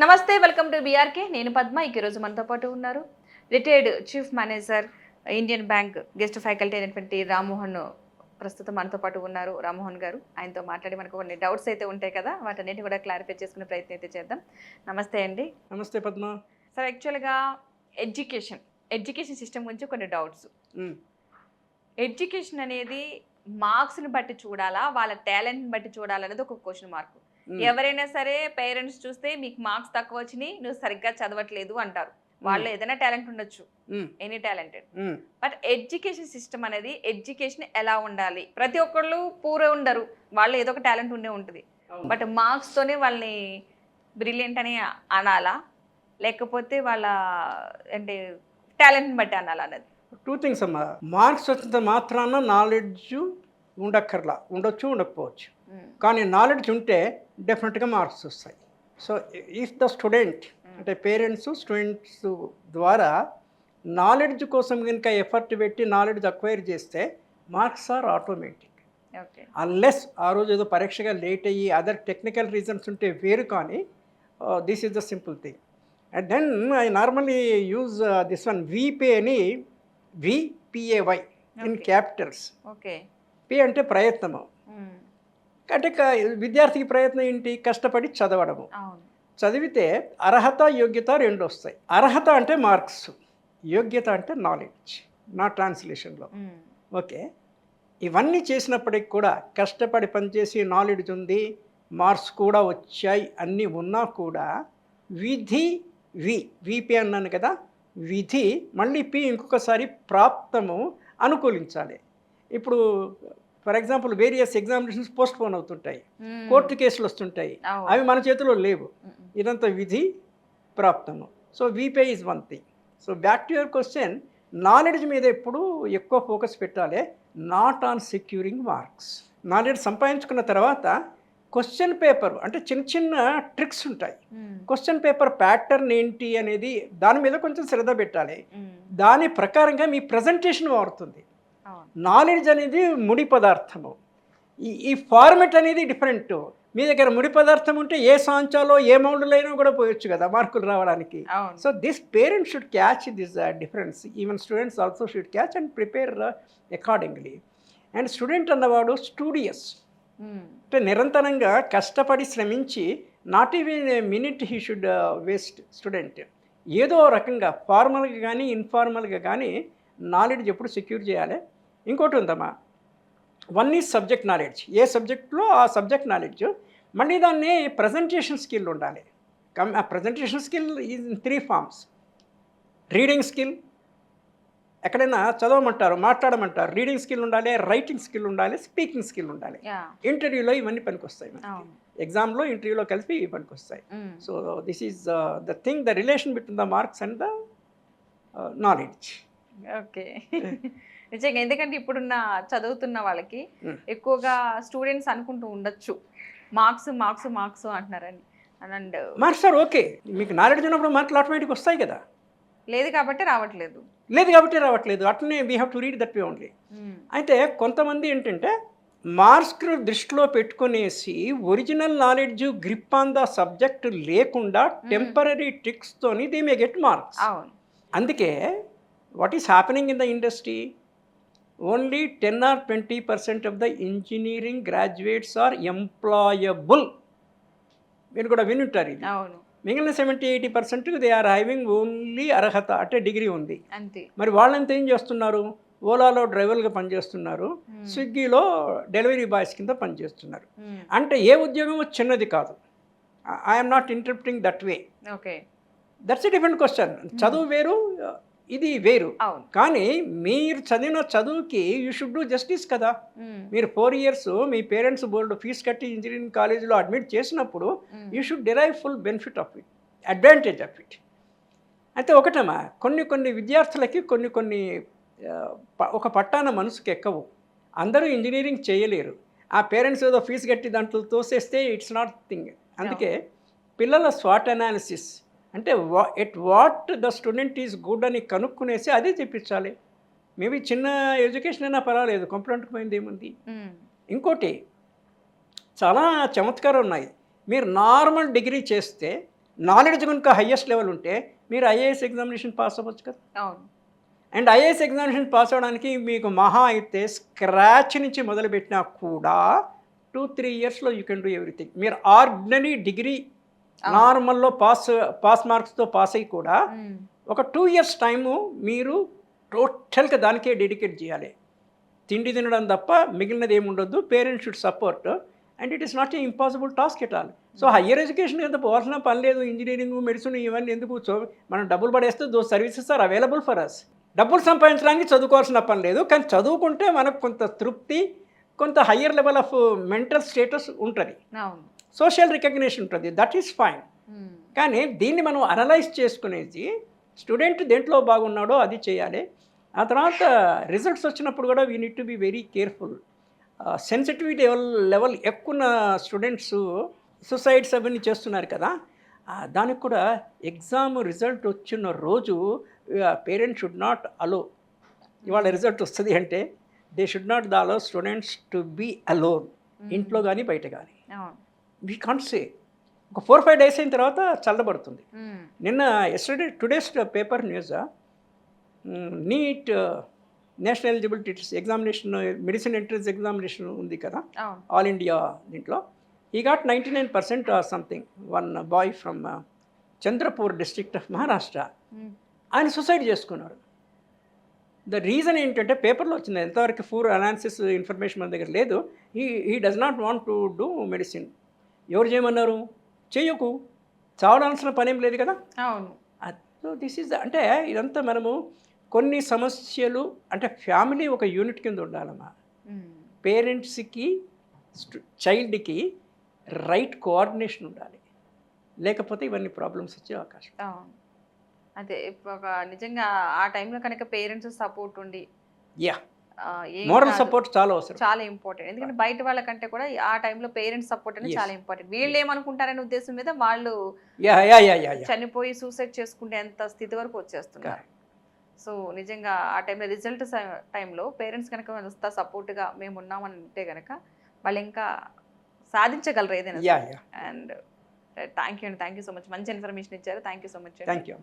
నమస్తే, welcome to BRK. నేను పద్మ. ఈరోజు మనతో పాటు ఉన్నారు retired chief manager Indian bank guest faculty అయినటువంటి రామ్మోహన్ ప్రస్తుతం మనతో పాటు ఉన్నారు. రామ్మోహన్ గారు, ఆయనతో మాట్లాడి మనకు కొన్ని డౌట్స్ అయితే ఉంటాయి కదా, వాటన్నిటి కూడా క్లారిఫై చేసుకునే ప్రయత్నం అయితే చేద్దాం. నమస్తే అండి. నమస్తే పద్మ. సార్, యాక్చువల్గా ఎడ్యుకేషన్ సిస్టమ్ గురించి కొన్ని డౌట్స్. ఎడ్యుకేషన్ అనేది మార్క్స్ని బట్టి చూడాలా, వాళ్ళ టాలెంట్ని బట్టి చూడాలనేది ఒక క్వశ్చన్ మార్క్. ఎవరైనా సరే పేరెంట్స్ చూస్తే మీకు మార్క్స్ తక్కువ వచ్చినాయి, నువ్వు సరిగ్గా చదవట్లేదు అంటారు. వాళ్ళు ఏదైనా టాలెంట్ ఉండొచ్చు, any talented. But education system అనేది, ఎడ్యుకేషన్ ఎలా ఉండాలి? ప్రతి ఒక్కళ్ళు పూరే ఉండరు, వాళ్ళు ఏదో ఒక టాలెంట్ ఉండే ఉంటుంది. బట్ మార్క్స్ తోనే వాళ్ళని బ్రిలియంట్ అని అనాలా, లేకపోతే వాళ్ళ అంటే టాలెంట్ని బట్టి అనాలా అన్నది? టూ థింగ్స్ అమ్మా. మార్క్స్ వచ్చినంత మాత్రాన నాలెడ్జ్ ఉండొచ్చు ఉండకపోవచ్చు. కానీ నాలెడ్జ్ ఉంటే డెఫినెట్గా మార్క్స్ వస్తాయి. సో ఇఫ్ ద స్టూడెంట్ అంటే పేరెంట్స్ స్టూడెంట్స్ ద్వారా నాలెడ్జ్ కోసం కనుక ఎఫర్ట్ పెట్టి నాలెడ్జ్ అక్వైర్ చేస్తే మార్క్స్ ఆర్ ఆటోమేటిక్. అన్లెస్ ఆ రోజు ఏదో పరీక్షగా లేట్ అయ్యి అదర్ టెక్నికల్ రీజన్స్ ఉంటే వేరు. కానీ this is the simple thing. And then I normally use this one VPay అని, VPAY ఇన్ క్యాపిటల్స్. పే అంటే ప్రయత్నము. అంటే విద్యార్థికి ప్రయత్నం ఏంటి? కష్టపడి చదవడము. చదివితే అర్హత యోగ్యత రెండు వస్తాయి. అర్హత అంటే మార్క్స్, యోగ్యత అంటే నాలెడ్జ్, నా ట్రాన్స్లేషన్లో. ఓకే, ఇవన్నీ చేసినప్పటికి కూడా కష్టపడి పనిచేసి నాలెడ్జ్ ఉంది, మార్క్స్ కూడా వచ్చాయి, అన్నీ ఉన్నా కూడా VP అన్నాను కదా, విధి మళ్ళీ P ఇంకొకసారి ప్రాప్తము అనుకూలించాలి. ఇప్పుడు for example various examinations postpone అవుతుంటాయి, కోర్టు కేసులు వస్తుంటాయి, అవి మన చేతిలో లేవు. ఇదంతా విధి ప్రాప్తము. So VPay is one thing. So back to your question, knowledge మీద ఎప్పుడు ఎక్కువ ఫోకస్ పెట్టాలి, not on securing marks. Knowledge సంపాదించుకున్న తర్వాత క్వశ్చన్ పేపర్ అంటే చిన్న చిన్న ట్రిక్స్ ఉంటాయి. క్వశ్చన్ పేపర్ ప్యాటర్న్ ఏంటి అనేది దాని మీద కొంచెం శ్రద్ధ పెట్టాలి. దాని ప్రకారంగా మీ ప్రజెంటేషన్ మారుతుంది. నాలెడ్జ్ అనేది ముడి పదార్థము, ఈ ఫార్మెట్ అనేది డిఫరెంట్. మీ దగ్గర ముడి పదార్థం ఉంటే ఏ సాంచాలో ఏ మౌండ్లో అయినా కూడా పోయొచ్చు కదా మార్కులు రావడానికి. So this parents should catch this difference. Even students also should catch and prepare accordingly. And student అన్నవాడు స్టూడియస్, అంటే నిరంతరంగా కష్టపడి శ్రమించి, not even a minute he should waste. Student ఏదో రకంగా ఫార్మల్గా కానీ ఇన్ఫార్మల్గా కానీ నాలెడ్జ్ ఎప్పుడు సెక్యూర్ చేయాలి. ఇంకోటి ఉందమ్మా, వన్ ఈజ్ సబ్జెక్ట్ నాలెడ్జ్. ఏ సబ్జెక్ట్లో ఆ సబ్జెక్ట్ నాలెడ్జ్. మళ్ళీ దాన్ని ప్రజెంటేషన్ స్కిల్ ఉండాలి. ఆ presentation skill is in 3 forms. Reading skill, ఎక్కడైనా చదవమంటారు, మాట్లాడమంటారు, రీడింగ్ స్కిల్ ఉండాలి, రైటింగ్ స్కిల్ ఉండాలి, స్పీకింగ్ స్కిల్ ఉండాలి. ఇంటర్వ్యూలో ఇవన్నీ పనికొస్తాయి, ఎగ్జామ్లో ఇంటర్వ్యూలో కలిపి ఇవి పనికొస్తాయి. So this is the thing, the relation between the marks and the knowledge. Okay, నిజంగా. ఎందుకంటే ఇప్పుడున్న చదువుతున్న వాళ్ళకి ఎక్కువగా స్టూడెంట్స్ అనుకుంటూ ఉండొచ్చు, మార్క్స్ మార్క్స్ మార్క్స్ అంటున్నారని. అండ్ మార్క్స్ సార్ ఓకే, మీకు నాలెడ్జ్ ఉన్నప్పుడు మార్కులు ఆటోమేటిక్ వస్తాయి కదా. లేదు కాబట్టి రావట్లేదు. అట్లనే we have to read that way only. అయితే కొంతమంది ఏంటంటే మార్క్స్ దృష్టిలో పెట్టుకునేసి original knowledge, grip on the subject లేకుండా టెంపరీ ట్రిక్స్తోని దే మే గెట్ మార్క్స్. అందుకే what is happening in the industry, only 10 or 20% of the engineering graduates are employable. మీరు కూడా వినుంటారు ఇది. మిగిలిన 70-80% దే ఆర్ హ్యావింగ్ ఓన్లీ అర్హత, అంటే డిగ్రీ ఉంది అంతే. మరి వాళ్ళంతా ఏం చేస్తున్నారు? ఓలాలో డ్రైవర్లుగా పనిచేస్తున్నారు, స్విగ్గీలో డెలివరీ బాయ్స్ కింద పనిచేస్తున్నారు. అంటే ఏ ఉద్యోగం చిన్నది కాదు. I'm not interpreting that way. Okay, that's a different question. చదువు వేరు, ఇది వేరు. కానీ మీరు చదివిన చదువుకి యూ షుడ్ డూ జస్టిస్ కదా. మీరు 4 years మీ పేరెంట్స్ బోర్డు ఫీజు కట్టి ఇంజనీరింగ్ కాలేజీలో అడ్మిట్ చేసినప్పుడు you should derive full benefit of it, advantage of it. అయితే ఒకటమ్మా, కొన్ని విద్యార్థులకి కొన్ని ఒక పట్టాన మనసుకు ఎక్కవు. అందరూ ఇంజనీరింగ్ చేయలేరు. ఆ పేరెంట్స్ ఏదో ఫీజు కట్టి దాంట్లో తోసేస్తే ఇట్స్ నాట్ థింగ్. అందుకే పిల్లల స్వాట్ అనాలిసిస్ అంటే at what the student is good అని కనుక్కునేసి అదే చెప్పించాలి. మేబీ చిన్న ఎడ్యుకేషన్ అయినా పర్వాలేదు, కంప్లైంట్కి ఏముంది. ఇంకోటి చాలా చమత్కారం ఉన్నాయి. మీరు నార్మల్ డిగ్రీ చేస్తే నాలెడ్జ్ కనుక హయ్యెస్ట్ లెవెల్ ఉంటే మీరు ఐఏఎస్ ఎగ్జామినేషన్ పాస్ అవ్వచ్చు కదా. అవును. అండ్ ఐఏఎస్ ఎగ్జామినేషన్ పాస్ అవ్వడానికి మీకు మహా అయితే స్క్రాచ్ నుంచి మొదలుపెట్టినా కూడా 2-3 ఇయర్స్లో యూ కెన్ డూ ఎవ్రీథింగ్. మీరు ఆర్డినరీ డిగ్రీ నార్మల్లో పాస్ మార్క్స్తో పాస్ అయ్యి కూడా ఒక 2 ఇయర్స్ టైము మీరు టోటల్గా దానికే డెడికేట్ చేయాలి. తిండి తినడం తప్ప మిగిలినది ఏమి ఉండొద్దు. Parents should support and it is not a impossible task at all. So higher education ఎంత పోవాల్సిన పని లేదు. ఇంజనీరింగ్, మెడిసిన్ ఇవన్నీ ఎందుకు? మనం డబ్బులు పడేస్తే those services are available for us. డబ్బులు సంపాదించడానికి చదువుకోవాల్సిన పని లేదు. కానీ చదువుకుంటే మనకు కొంత తృప్తి, కొంత higher level of mental status ఉంటుంది, సోషల్ రికగ్నిషన్ ఉంటుంది. That is fine. కానీ దీన్ని మనం అనలైజ్ చేసుకునేది స్టూడెంట్ దేంట్లో బాగున్నాడో అది చేయాలి. ఆ తర్వాత రిజల్ట్స్ వచ్చినప్పుడు కూడా we need to be very careful. Sensitivity level ఎక్కువ స్టూడెంట్స్ సూసైడ్స్ అవన్నీ చేస్తున్నారు కదా. దానికి కూడా ఎగ్జామ్ రిజల్ట్ వచ్చిన రోజు పేరెంట్స్ షుడ్ నాట్ అలో. ఇవాళ రిజల్ట్ వస్తుంది అంటే they should not allow students to be alone, ఇంట్లో కానీ బయట కానీ. We can't say. ఒక 4-5 డేస్ అయిన తర్వాత చల్లబడుతుంది. నిన్న today's paper news, NEET national eligibility examination, medicine entrance examination ఉంది కదా ఆల్ ఇండియా. దీంట్లో ఈ got 99% or something. One boy from Chandrapur district of Maharashtra, ఆయన సూసైడ్ చేసుకున్నాడు. ద రీజన్ ఏంటంటే పేపర్లో వచ్చింది, ఎంతవరకు ఫూర్ అనాలిసిస్ ఇన్ఫర్మేషన్ మన దగ్గర లేదు. He does not want to do medicine. ఎవరు చేయమన్నారు? చెయ్యకు, చావడాల్సిన పనేం లేదు కదా. అవును. సో దిస్ ఈజ్ అంటే ఇదంతా మనము కొన్ని సమస్యలు అంటే ఫ్యామిలీ ఒక యూనిట్ కింద ఉండాలమ్మా. పేరెంట్స్కి చైల్డ్కి రైట్ కోఆర్డినేషన్ ఉండాలి, లేకపోతే ఇవన్నీ ప్రాబ్లమ్స్ వచ్చే అవకాశం. అదే ఒక నిజంగా ఆ టైంలో కనుక పేరెంట్స్ సపోర్ట్ ఉండి, మోరల్ సపోర్ట్ చాలా అవసరం, చాలా ఇంపార్టెంట్. ఎందుకంటే బయట వాళ్ళకంటే కూడా ఆ టైంలో పేరెంట్స్ సపోర్ట్ అనేది చాలా ఇంపార్టెంట్. వీళ్ళు ఏమనుకుంటారనే ఉద్దేశం మీద వాళ్ళు చనిపోయి సూసైడ్ చేసుకుంటే ఎంత స్థితి వరకు వచ్చేస్తున్నారు. సో నిజంగా ఆ టైంలో రిజల్ట్ టైంలో పేరెంట్స్ కనుక వస్తా సపోర్ట్గా మేము ఉన్నామని అంటే కనుక వాళ్ళు ఇంకా సాధించగలరు ఏదైనా. And thank you so much. మంచి ఇన్ఫర్మేషన్ ఇచ్చారు. Thank you so much. Thank you.